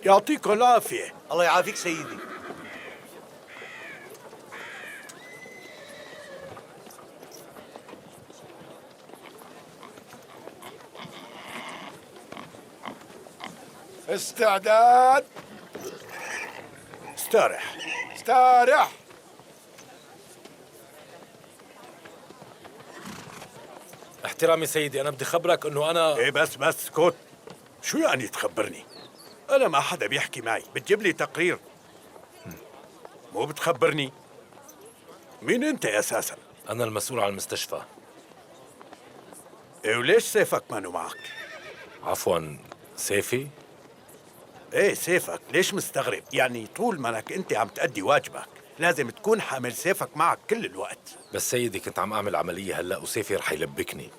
يعطيكم العافية. الله يعافيك سيدي. استعداد. استرح. استارح. احترامي سيدي، أنا بدي خبرك إنه أنا ايه بس اسكت. شو يعني تخبرني؟ أنا ما حدا بيحكي معي، بتجيب لي تقرير مو بتخبرني. مين أنت أساساً؟ أنا المسؤول عن المستشفى. إيه وليش سيفك مانو معك؟ عفواً، سيفي؟ ايه سيفك، ليش مستغرب؟ يعني طول ما انك انت عم تأدي واجبك لازم تكون حامل سيفك معك كل الوقت. بس سيدي كنت عم أعمل عملية هلأ وسيفي رح يلبكني.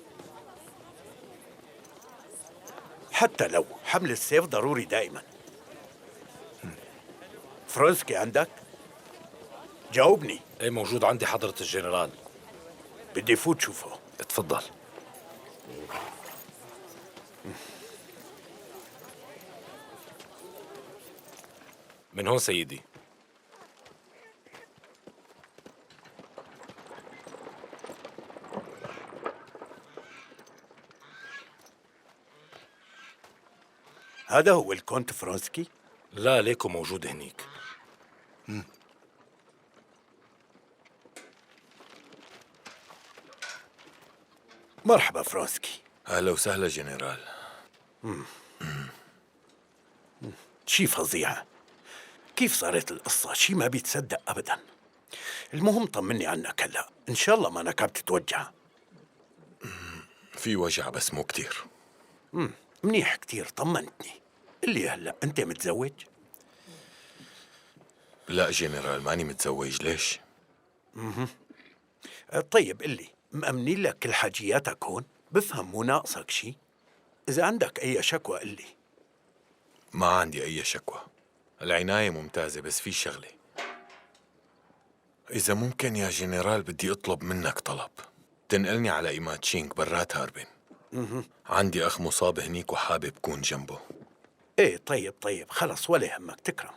حتى لو حمل السيف ضروري دائما. فرونسكي عندك؟ جاوبني. إيه موجود عندي حضرة الجنرال. بدي فوت شوفه. اتفضل. من هون سيدي. هذا هو الكونت فرونسكي؟ لا، ليكو موجود هنيك. مرحبا فرونسكي. أهلا وسهلا جنرال. شي فظيعة. كيف صارت القصة؟ شي ما بيتصدق أبدا. المهم طمني عنك هلأ، إن شاء الله ما انك عم تتوجع. في وجع بس مو كتير. منيح كتير، طمنتني. قلي هلأ أنت متزوج؟ لا جنرال، ماني متزوج. ليش؟ طيب قلي، مأمنين لك كل حاجياتك هون؟ بفهم مو ناقصك شي؟ إذا عندك أي شكوى قلي. ما عندي أي شكوى، العناية ممتازة، بس في شغلة. إذا ممكن يا جنرال بدي أطلب منك طلب، تنقلني على إيماتشينغ برات هاربن. عندي أخ مصاب هنيك وحابب كون جنبه. إيه طيب خلص ولا يهمك، تكرم.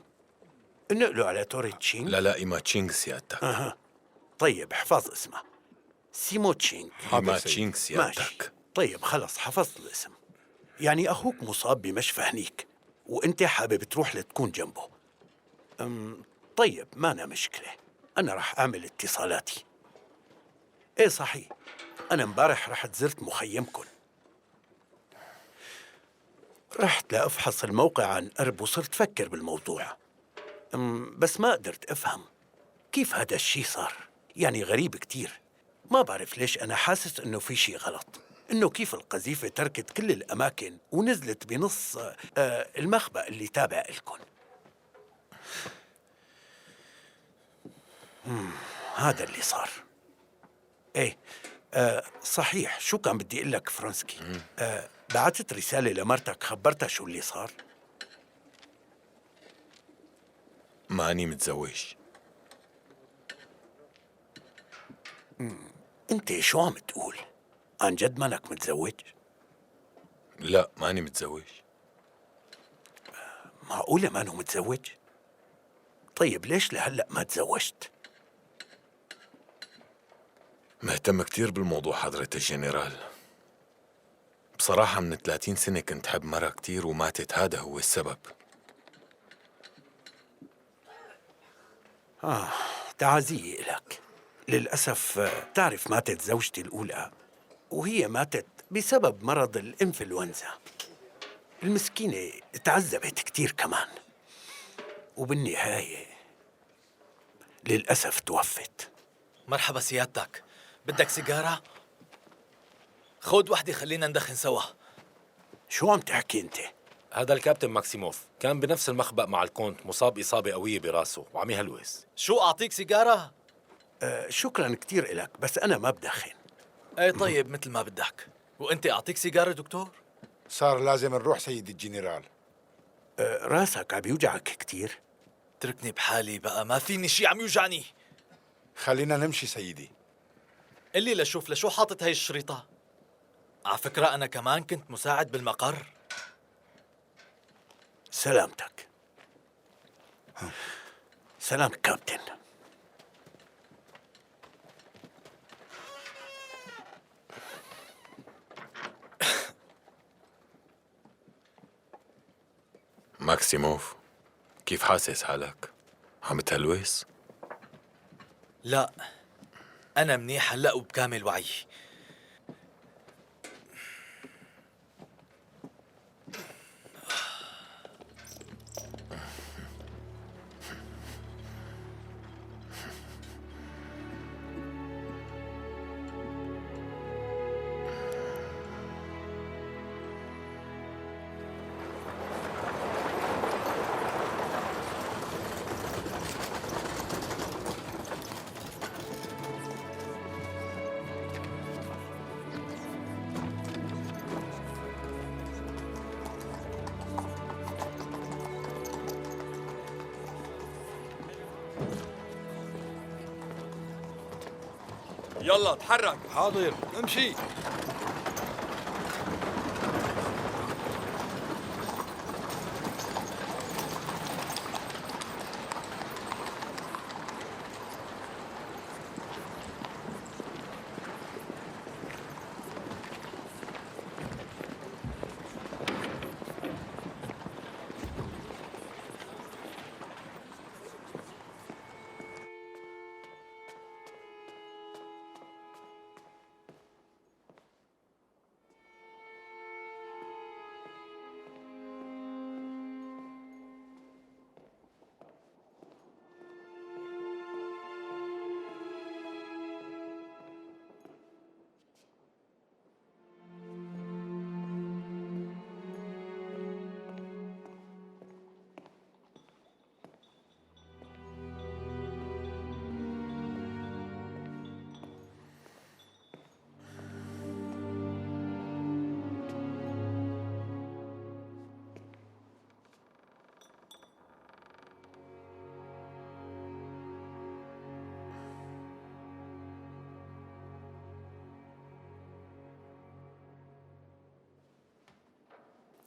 نقلوا على توري تشينغ؟ لا إيماتشينغ سيادتك. طيب احفظ اسمه، سيمو تشينغ. إيماتشينغ ماشي. سيادتك. طيب خلص حفظت الاسم. يعني أخوك مصاب بمشفى هنيك وأنت حابب تروح لتكون جنبه. طيب ما أنا مشكلة، أنا رح أعمل اتصالاتي. إيه صحيح، أنا امبارح رحت زرت مخيمكن. رحت لأفحص الموقع عن قرب وصرت فكر بالموضوع. بس ما قدرت أفهم كيف هذا الشي صار. يعني غريب كتير. ما بعرف ليش أنا حاسس إنه في شي غلط. إنه كيف القذيفة تركت كل الأماكن ونزلت بنص المخبأ اللي تابع إلكن. هذا اللي صار. إيه صحيح، شو كان بدي أقول لك فرونسكي؟ بعثت رسالة لمرتك خبرتها شو اللي صار؟ ماني متزوج. أنت شو عم تقول؟ عن جد مانك متزوج؟ لا ماني متزوج. معقولة مانو متزوج؟ طيب ليش لهلأ ما تزوجت؟ مهتم كتير بالموضوع حضرة الجنرال. بصراحة من 30 سنة كنت حب مرة كتير وماتت، هذا هو السبب. تعازيي إلك. للأسف تعرف ماتت زوجتي الأولى وهي ماتت بسبب مرض الإنفلونزا. المسكينة تعذبت كتير كمان، وبالنهاية للأسف توفت. مرحبا سيادتك، بدك سيجارة؟ خود وحدة خلينا ندخن سوا. شو عم تحكي أنت؟ هذا الكابتن ماكسيموف كان بنفس المخبأ مع الكونت، مصاب إصابة قوية براسه وعم يهلوس. شو أعطيك سيجارة؟ شكرا كتير إلك، بس أنا ما بدخن. ايه طيب مثل ما بدك. وانت أعطيك سيجارة دكتور؟ صار لازم نروح سيدي الجنرال. راسك عم يوجعك كتير؟ اتركني بحالي بقى، ما فيني شي عم يوجعني. خلينا نمشي سيدي. قلي لشوف لشو حاطط هاي الشريطة؟ على فكرة أنا كمان كنت مساعد بالمقر. سلامتك. سلام كابتن. ماكسيموف، كيف حاسس حالك؟ عم تهلوس؟ لا، أنا منيح هلأ وبكامل وعي. يلا تحرك. حاضر، امشي.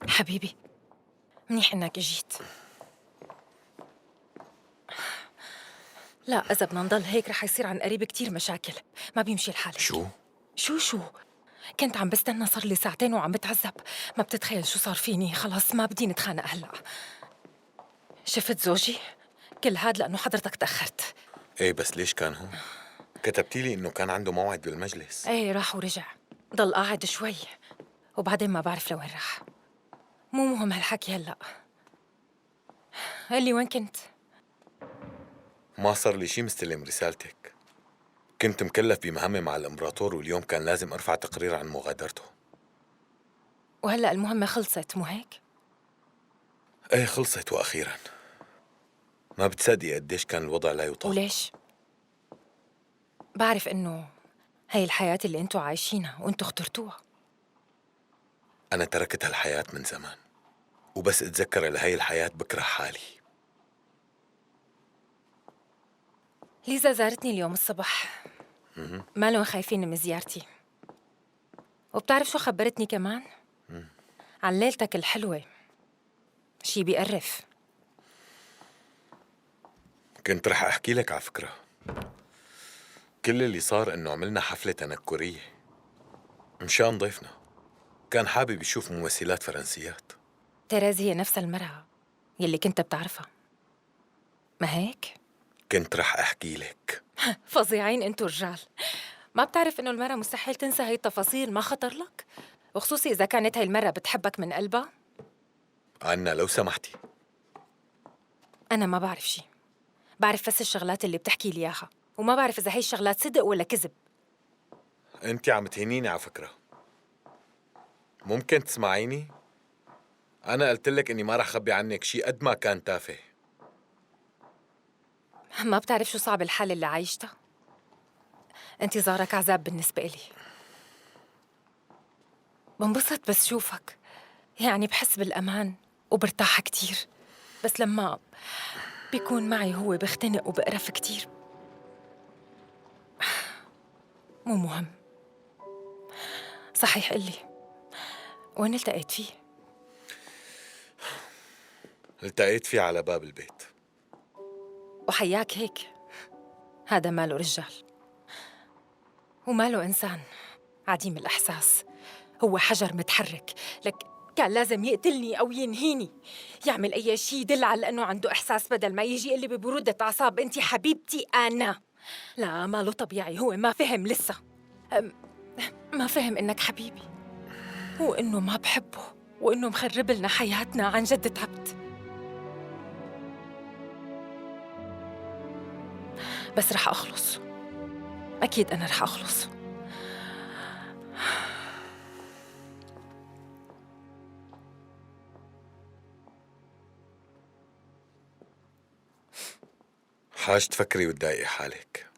حبيبي، منيح إنك إجيت. لا، إذا بدنا نضل هيك رح يصير عن قريب كتير مشاكل، ما بيمشي الحال. شو؟ كنت عم بستنى صار لي ساعتين وعم بتعذب، ما بتتخيل شو صار فيني، خلاص ما بدي نتخانق هلأ. شفت زوجي؟ كل هاد لأنه حضرتك تأخرت. ايه بس ليش كان هون؟ كتبتي لي انه كان عنده موعد بالمجلس. ايه راح ورجع، ضل قاعد شوي وبعدين ما بعرف لوين راح. مو مهم هالحكي هلأ. قال لي وين كنت؟ ما صار لي شي مستلم رسالتك. كنت مكلف بمهمة مع الامبراطور واليوم كان لازم ارفع تقرير عن مغادرته. وهلأ المهمة خلصت مو هيك؟ ايه خلصت واخيرا. ما بتصدقي قديش كان الوضع لا يطاق. وليش؟ بعرف إنه هي الحياة اللي انتوا عايشينها وانتوا اخترتوها. انا تركت هالحياة من زمان، وبس اتذكر لهي الحياة بكره حالي. ليزا زارتني اليوم الصبح، مالهم خايفين من زيارتي. وبتعرف شو خبرتني كمان؟ عن ليلتك الحلوة، شي بيقرف. كنت رح احكي لك على فكرة. كل اللي صار انه عملنا حفلة تنكرية مشان ضيفنا، كان حابب يشوف ممثلات فرنسيات. تيريز هي نفس المرأة يلي كنت بتعرفها، ما هيك؟ كنت رح احكي لك. فظيعين انتوا الرجال، ما بتعرف انه المرأة مستحيل تنسى هي التفاصيل، ما خطر لك؟ وخصوصي إذا كانت هاي المرأة بتحبك من قلبها. عنا لو سمحتي. أنا ما بعرف شي، بعرف بس الشغلات اللي بتحكي لي إياها، وما بعرف إذا هي الشغلات صدق ولا كذب. انت عم تهينيني على فكرة، ممكن تسمعيني؟ أنا قلت لك إني ما رح أخبي عنك شي قد ما كان تافه. ما بتعرف شو صعب الحال اللي عايشتها؟ انتظارك عذاب بالنسبة لي. بنبسط بس شوفك، يعني بحس بالأمان وبرتاح كتير، بس لما بيكون معي هو بختنق وبقرف كتير. مو مهم. صحيح قلي، وين التقيت فيه؟ التقيت فيه على باب البيت. وحياك هيك، هذا ماله رجال وماله إنسان عديم الإحساس. هو حجر متحرك، لك كان لازم يقتلني أو ينهيني، يعمل أي شيء يدل على أنه عنده إحساس بدل ما يجي يقول لي ببرودة أعصاب أنتي حبيبتي أنا. لا، ماله طبيعي، هو ما فهم لسه. ما فهم إنك حبيبي، وإنه ما بحبه، وإنه مخرب لنا حياتنا. عن جد تعبت، بس رح أخلص، أكيد أنا رح أخلص. حاج تفكري وتضايقي حالك.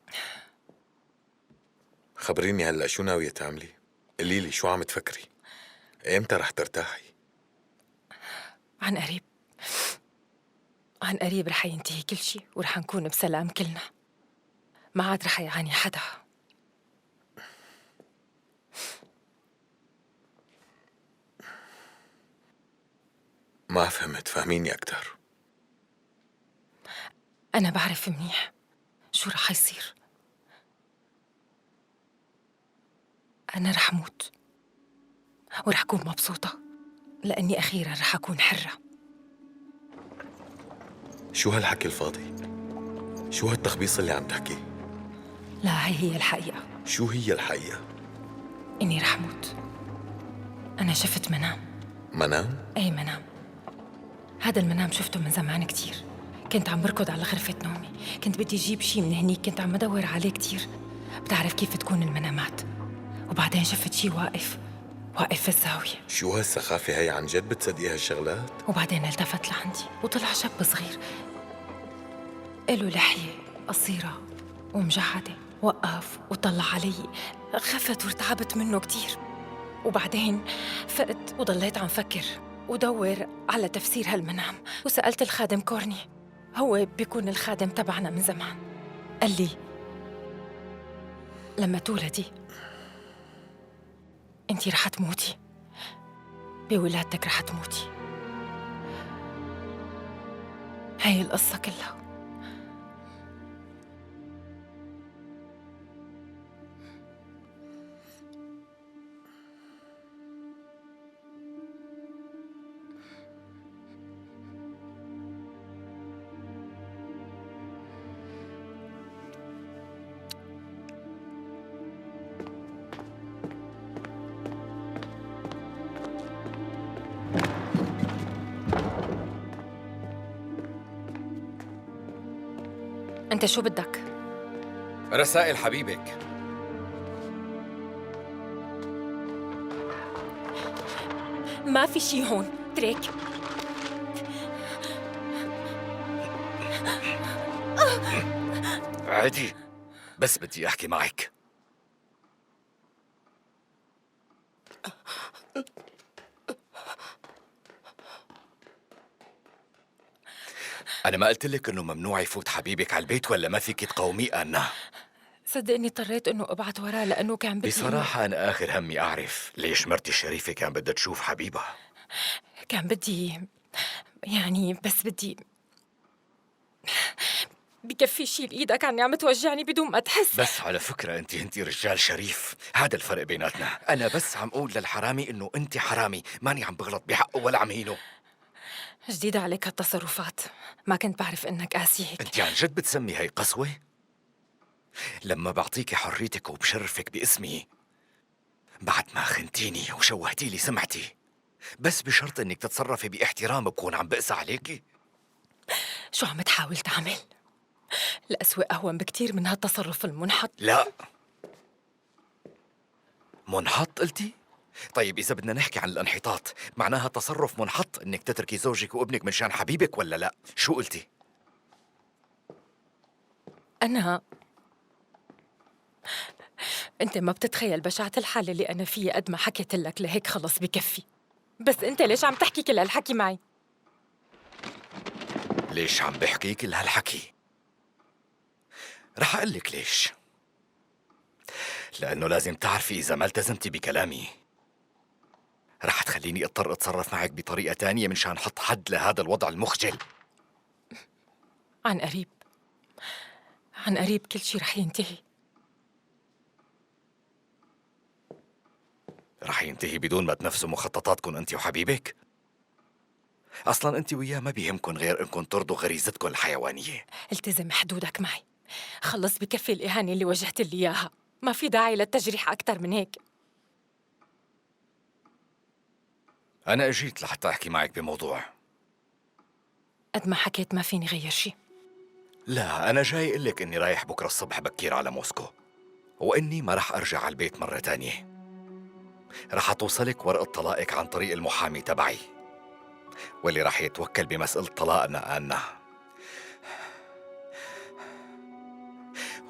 خبريني هلأ شو ناوية تعملي؟ قولي لي شو عم تفكري؟ ايمتى رح ترتاحي؟ عن قريب، عن قريب رح ينتهي كل شيء ورح نكون بسلام كلنا، ما عاد رح يعاني حدا. ما فهمت، فهميني أكتر. أنا بعرف منيح شو رح يصير. أنا رح موت ورح أكون مبسوطة، لأني أخيراً رح أكون حرة. شو هالحكي الفاضي؟ شو هالتخبيص اللي عم تحكيه؟ لا، هي الحقيقة، شو هي الحقيقة؟ إني رح موت. أنا شفت منام. منام؟ أي منام. هذا المنام شفته من زمان كتير. كنت عم بركض على غرفة نومي، كنت بدي أجيب شي من هنيك، كنت عم بدور عليه كتير. بتعرف كيف تكون المنامات. وبعدين شفت شي واقف في الزاوية. شو هالسخافة هي؟ عن جد بتصدقي هالشغلات؟ وبعدين التفت لعندي وطلع شاب صغير، إله لحية قصيرة ومجعدة. وقف وطلع علي، خفت وارتعبت منه كتير. وبعدين فقت وضليت عم فكر ودور على تفسير هالمنام، وسألت الخادم كورني، هو بيكون الخادم تبعنا من زمان. قال لي لما تولدي انتي رح تموتي، بولادتك رح تموتي. هاي القصة كلها. أنت شو بدك؟ رسائل حبيبك. ما في شي هون، تريك. عادي، بس بدي أحكي معك. أنا ما قلت لك إنه ممنوع يفوت حبيبك على البيت، ولا ما فيك تقاوميه أنا؟ صدقني اضطريت إنه أبعت وراه لأنه كان بدي بصراحة أنا آخر همي أعرف ليش مرتي الشريفة كان بدها تشوف حبيبها. كان بدي يعني بس بدي بكفي شيل ايدك عني، عم توجعني بدون ما تحس. بس على فكرة انت رجال شريف، هذا الفرق بيناتنا. أنا بس عم أقول للحرامي إنه أنت حرامي، ماني عم بغلط بحقه ولا عم هينه. جديدة عليك هالتصرفات، ما كنت بعرف إنك قاسي هيك. أنت عن جد بتسمي هي قسوة؟ لما بعطيكي حريتك وبشرفك باسمي بعد ما خنتيني وشوهتي لي سمعتي، بس بشرط إنك تتصرفي باحترام بكون عم بقسى عليكي. شو عم تحاول تعمل؟ الأسوأ أهون بكتير من هالتصرف المنحط. لا، منحط قلتي؟ طيب إذا بدنا نحكي عن الانحطاط، معناها تصرف منحط إنك تتركي زوجك وابنك من شان حبيبك ولا لا؟ شو قلتي؟ أنت ما بتتخيل بشاعة الحالة اللي أنا فيها قد ما حكيت لك، لهيك خلص بكفي. بس أنت ليش عم تحكي كل هالحكي معي؟ ليش عم بحكي كل هالحكي؟ رح أقول لك ليش. لأنه لازم تعرفي إذا ما التزمتي بكلامي رح تخليني اضطر اتصرف معك بطريقة تانية من شان حط حد لهذا الوضع المخجل. عن قريب، عن قريب كل شي رح ينتهي. رح ينتهي بدون ما تنفذوا مخططاتكم انت وحبيبك؟ اصلا انت وياه ما بيهمكن غير انكم ترضوا غريزتكم الحيوانيه. التزم حدودك معي. خلص بكفي الإهانة اللي وجهت لي إياها. ما في داعي للتجريح أكتر من هيك. انا اجيت لحتى احكي معك بموضوع. قد ما حكيت ما فيني غير شي. لا، انا جاي اقول لك اني رايح بكره الصبح بكير على موسكو، واني ما رح ارجع على البيت مره تانية. رح توصلك ورقه طلاقك عن طريق المحامي تبعي، واللي رح يتوكل بمسألة طلاقنا أنا.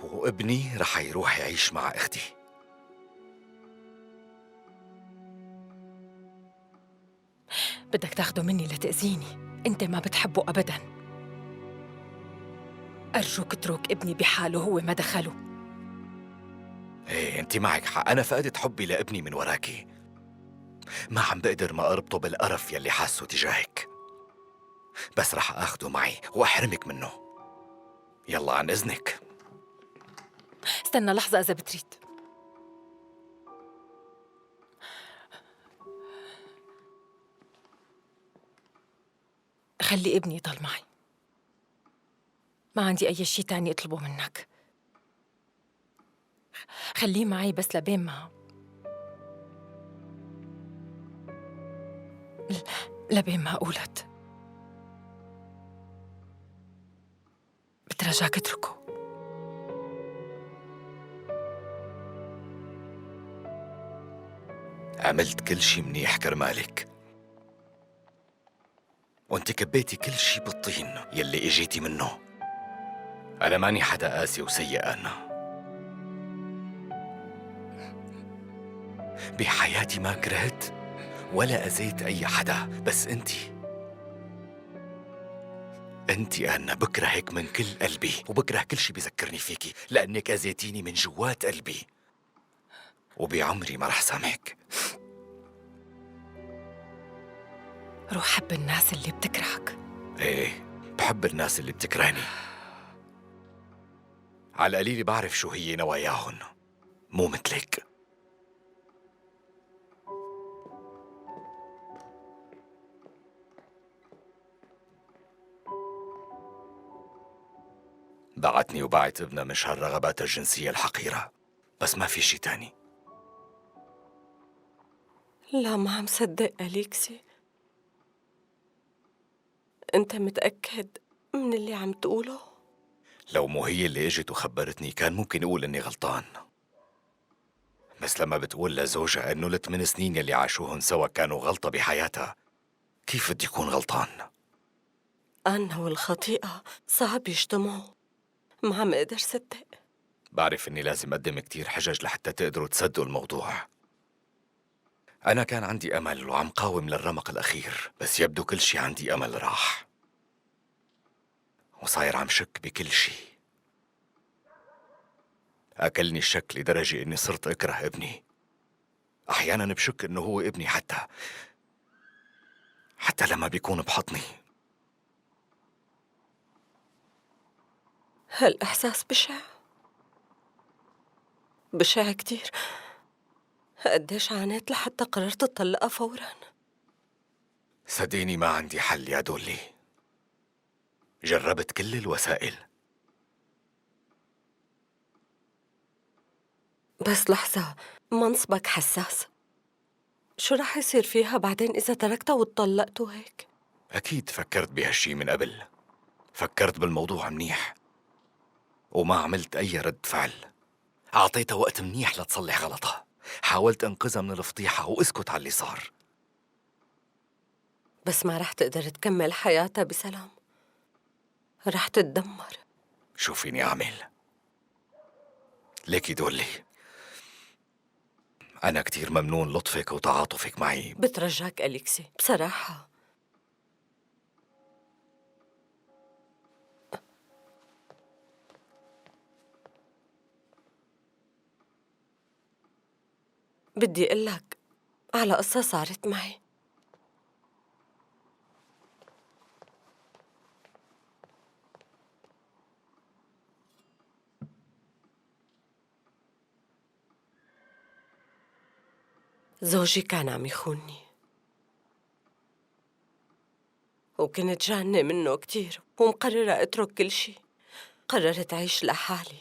وابني رح يروح يعيش مع أختي. بدك تاخده مني لتأذيني. أنت ما بتحبه أبداً. أرجوك اترك ابني بحاله، هو ما دخله. ايه، انت معك حق، أنا فقدت حبي لابني من وراكي. ما عم بقدر ما أربطه بالقرف يلي حاسه تجاهك، بس رح أخده معي وأحرمك منه. يلا عن إذنك. استنى لحظة إذا بتريد. خلي ابني يضل معي. ما عندي أي شي تاني أطلبه منك. خليه معي بس لبين ما أولد. بترجاك اتركه. عملت كل شي منيح كرمالك، وانت كبيتي كل شي بالطين يلي اجيتي منه. أنا ماني حدا قاسي وسيء أنا. بحياتي ما كرهت ولا أذيت أي حدا، بس أنتِ أنا بكرهك من كل قلبي، وبكره كل شي بيذكرني فيكي، لأنك أذيتيني من جوات قلبي، وبعمري ما رح سامحك. روح حب الناس اللي بتكرهك. إيه، بحب الناس اللي بتكرهني. على القليل بعرف شو هي نواياهن، مو مثلك. بعتني وبعت ابنها مش هالرغبات الجنسية الحقيرة، بس ما في شي تاني. لا، ما عم صدق أليكسي. أنت متأكد من اللي عم تقوله؟ لو مو هي اللي اجت وخبرتني كان ممكن اقول اني غلطان، بس لما بتقول لزوجها انه ال8 سنين يلي عاشوهن سوا كانوا غلطة بحياتها، كيف بدي يكون غلطان؟ أنا والخطيئة صعب يجتمعوا. ما عم أقدر صدق. بعرف اني لازم اقدم كتير حجج لحتى تقدروا تصدقوا الموضوع. انا كان عندي امل وعم قاوم للرمق الاخير، بس يبدو كل شي عندي امل راح، وصاير عم شك بكل شي. أكلني الشك لدرجة إني صرت أكره ابني. أحياناً بشك إنه هو ابني، حتى لما بيكون بحضني. هالإحساس بشع، بشع كتير. قديش عانيت لحتى قررت أطلقها فوراً. صدقيني ما عندي حل يا دولي، جربت كل الوسائل. بس لحظة، منصبك حساس. شو رح يصير فيها بعدين إذا تركتها واتطلقتوا هيك؟ أكيد فكرت بهالشي من قبل، فكرت بالموضوع منيح، وما عملت أي رد فعل. أعطيتها وقت منيح لتصلح غلطها، حاولت أنقذها من الفضيحة وأسكت على اللي صار. بس ما رح تقدر تكمل حياتها بسلام، رح تتدمر. شو فيني أعمل؟ ليكي دولي، أنا كتير ممنون لطفك وتعاطفك معي. بترجاك أليكسي، بصراحة. بدي أقلك على قصة صارت معي. زوجي كان عم يخونني، وكنت جانة منه كتير ومقررة أترك كل شي. قررت أعيش لحالي،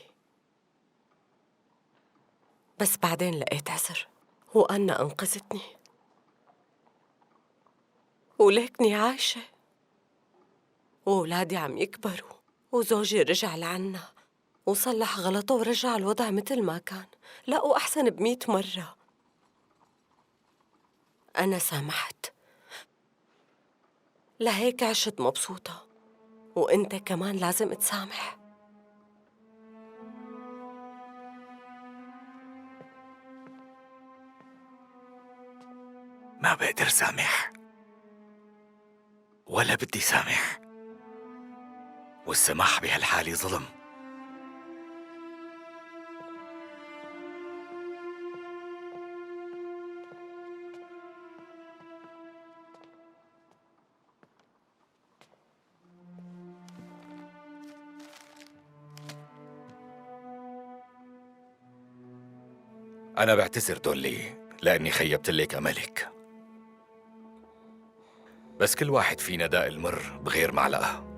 بس بعدين لقيت عذر وأنا أنقذتني، وليكني عايشة وولادي عم يكبروا، وزوجي رجع لعنا وصلح غلطه ورجع الوضع مثل ما كان، لا وأحسن ب100 مرة. أنا سامحت، لهيك عشت مبسوطة، وأنت كمان لازم تسامح. ما بقدر سامح ولا بدي سامح، والسماح بهالحالة ظلم. أنا بعتذر دولي لأني خيبت لك أملك، بس كل واحد فينا داق المر بغير معلقة.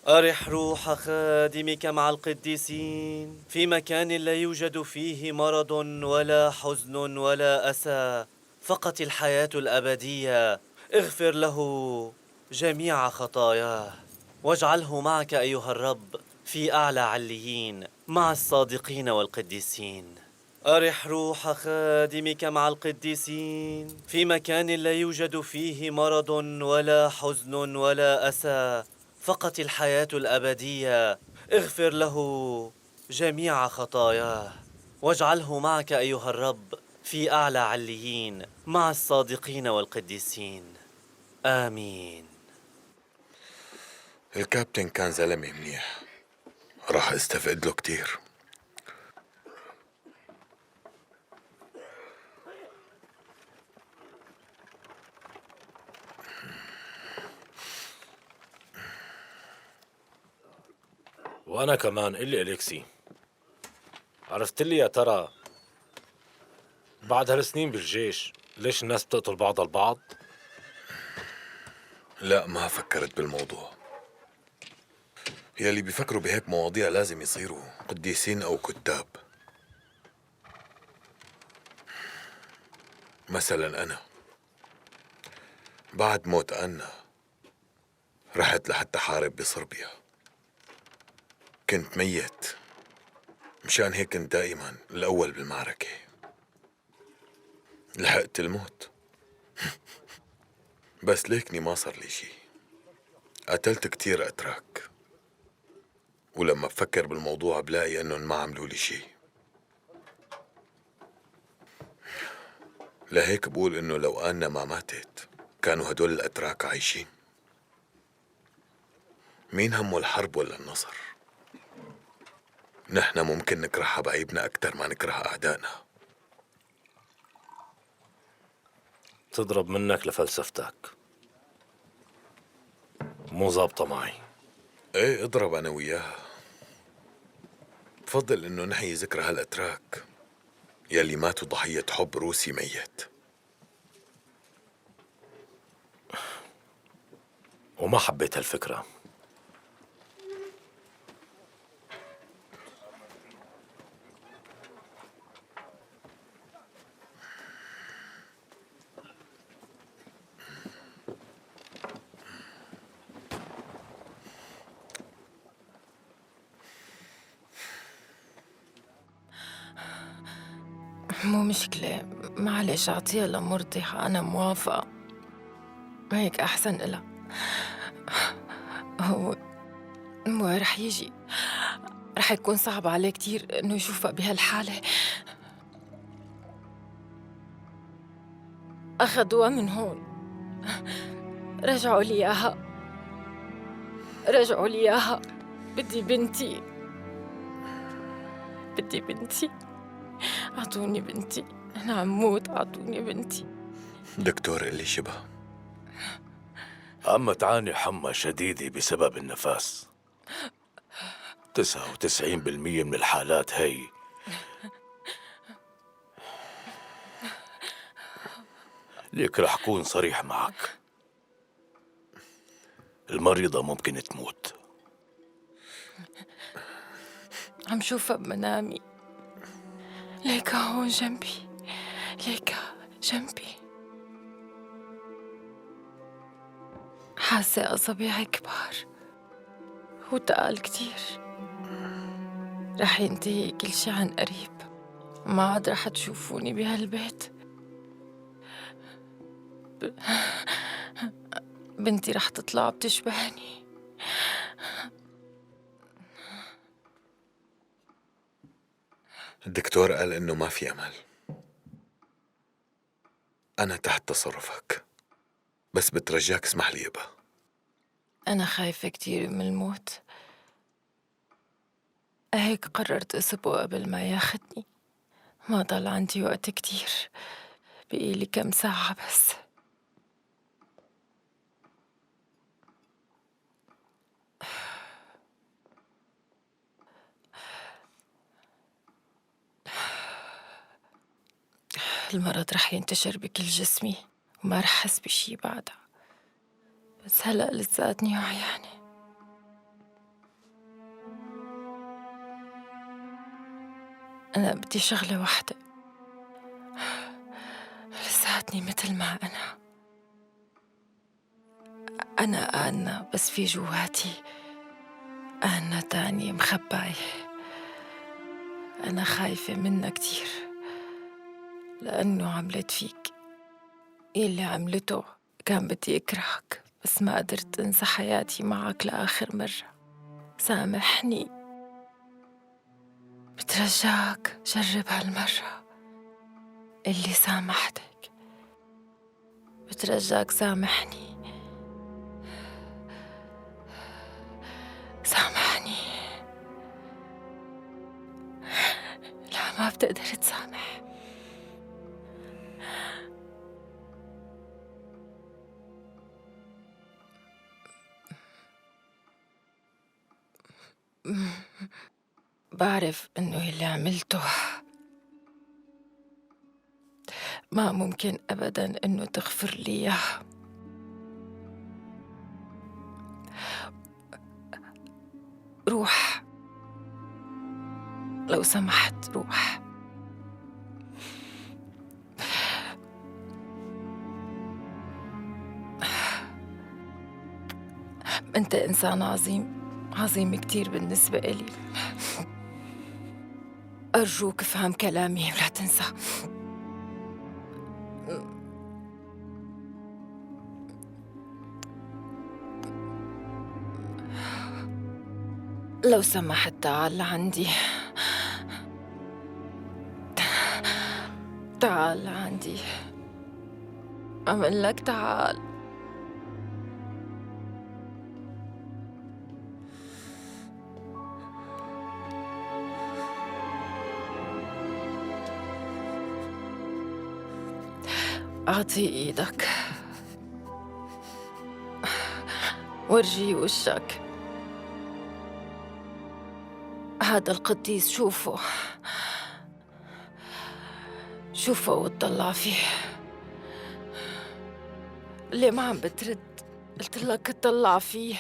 أرح روح خادمك مع القديسين في مكان لا يوجد فيه مرض ولا حزن ولا أسى، فقط الحياة الأبدية. اغفر له جميع خطاياه، واجعله معك أيها الرب في أعلى عليين مع الصادقين والقديسين. أرح روح خادمك مع القديسين في مكان لا يوجد فيه مرض ولا حزن ولا أسى، فقط الحياة الأبدية. اغفر له جميع خطاياه، واجعله معك أيها الرب في أعلى عليين مع الصادقين والقديسين. آمين. الكابتن كان زلمة منيح، راح استفقد له كتير. وأنا كمان قل لي إليكسي، عرفت لي يا ترى بعد هالسنين بالجيش ليش الناس بتقتل بعضها البعض؟ لا، ما فكرت بالموضوع. يلي بيفكروا بهيك مواضيع لازم يصيروا قديسين أو كتاب. مثلا أنا بعد موت أنا رحت لحتى حارب بصربيا، كنت ميت، مشان هيك كنت دائما الأول بالمعركة. لحقت الموت بس ليكني ما صار لي شي. قتلت كتير أتراك، ولما بفكر بالموضوع بلاقي أنهم ما عملوا لي شي. لهيك بقول إنه لو أنا ما ماتت كانوا هدول الأتراك عايشين. مين همه الحرب ولا النصر؟ نحن ممكن نكره حبايبنا أكتر ما نكره أعدائنا. تضرب منك لفلسفتك، مو ظابطة معي. ايه اضرب أنا وياها. بفضل إنه نحيي ذكرى هالأتراك يلي ماتوا ضحية حب روسي ميت. وما حبيت هالفكرة. مو مشكلة، معلش أعطيها لمرضيها، أنا موافقة، هيك أحسن إلها. هو رح يجي، رح يكون صعب عليه كتير إنه يشوفها بهالحالة. أخدوها من هون، رجعوا لي إياها، رجعوا لي إياها. بدي بنتي، بدي بنتي، أعطوني بنتي. أنا عم موت، أعطوني بنتي. دكتور اللي شبه. عم تعاني حمى شديدة بسبب النفس. 99% من الحالات هي ليك رح كون صريح معك، المريضة ممكن تموت. عم شوفها بمنامي، ليكا هون جنبي، ليكا جنبي. حاسة أصابعي كبار وتقال كتير. رح ينتهي كل شي عن قريب، ما عاد رح تشوفوني بهالبيت. بنتي رح تطلع بتشبهني. الدكتور قال إنه ما في أمل. أنا تحت تصرفك، بس بترجاك اسمح لي يبا. أنا خايفة كتير من الموت، هيك قررت أسبقه قبل ما ياخدني. ما ضل عندي وقت كتير، بقيلي كم ساعة بس. المرض رح ينتشر بكل جسمي وما رح أحس بشي بعدها، بس هلأ لساتني وعيانة. أنا بدي شغلة واحدة، لساتني مثل ما أنا آنة، بس في جواتي آنة تانية مخباية. أنا خايفة منها كتير، لأنه عملت فيك يلي عملته. كان بدي أكرهك، بس ما قدرت أنسى حياتي معك لآخر مرة. سامحني، بترجاك جرب هالمرة اللي سامحتك. بترجاك سامحني، سامحني. لا، ما بتقدر تسامح. بعرف إنه اللي عملته ما ممكن أبداً إنه تغفر لي إياه. روح، لو سمحت روح. أنت إنسان عظيم، عظيم كتير بالنسبة إلي. أرجوك افهم كلامي ولا تنسى. لو سمحت تعال لعندي، تعال لعندي، أقول لك تعال. أعطي إيدك، ورجي وشك. هذا القديس شوفه، شوفه وتطلع فيه. ليه ما عم بترد؟ قلت لك اطلع فيه.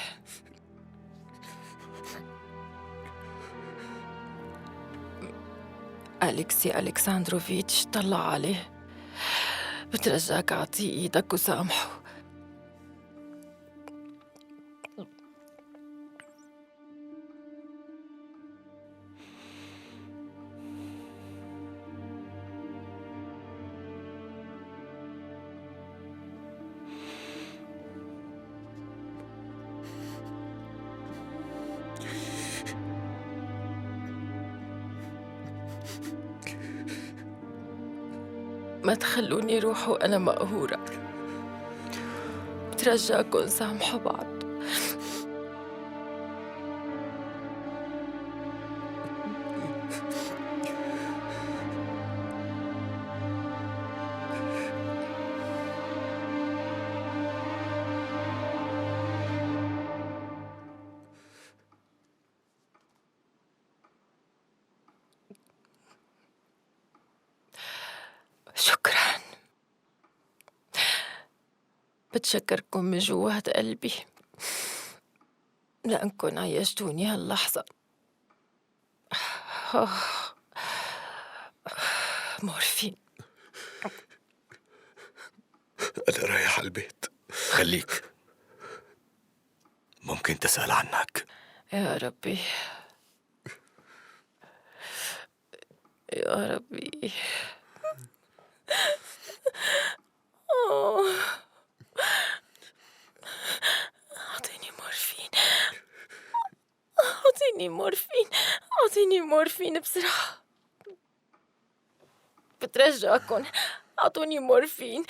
أليكسي ألكساندروفيتش، طلع عليه. بترجاك أعطيه إيدك وسامحه. ما تخلوني روح وأنا مقهورة. بترجاكم سامحوا بعض. بتشكركم من جوات قلبي لأنكم عيشتوني هاللحظة. مورفين. أنا رايح على البيت. خليك، ممكن تسأل عنك. يا ربي، يا ربي. أعطيني مورفين، أعطيني مورفين، أعطيني مورفين بسرعة. بترجاكن أعطوني مورفين.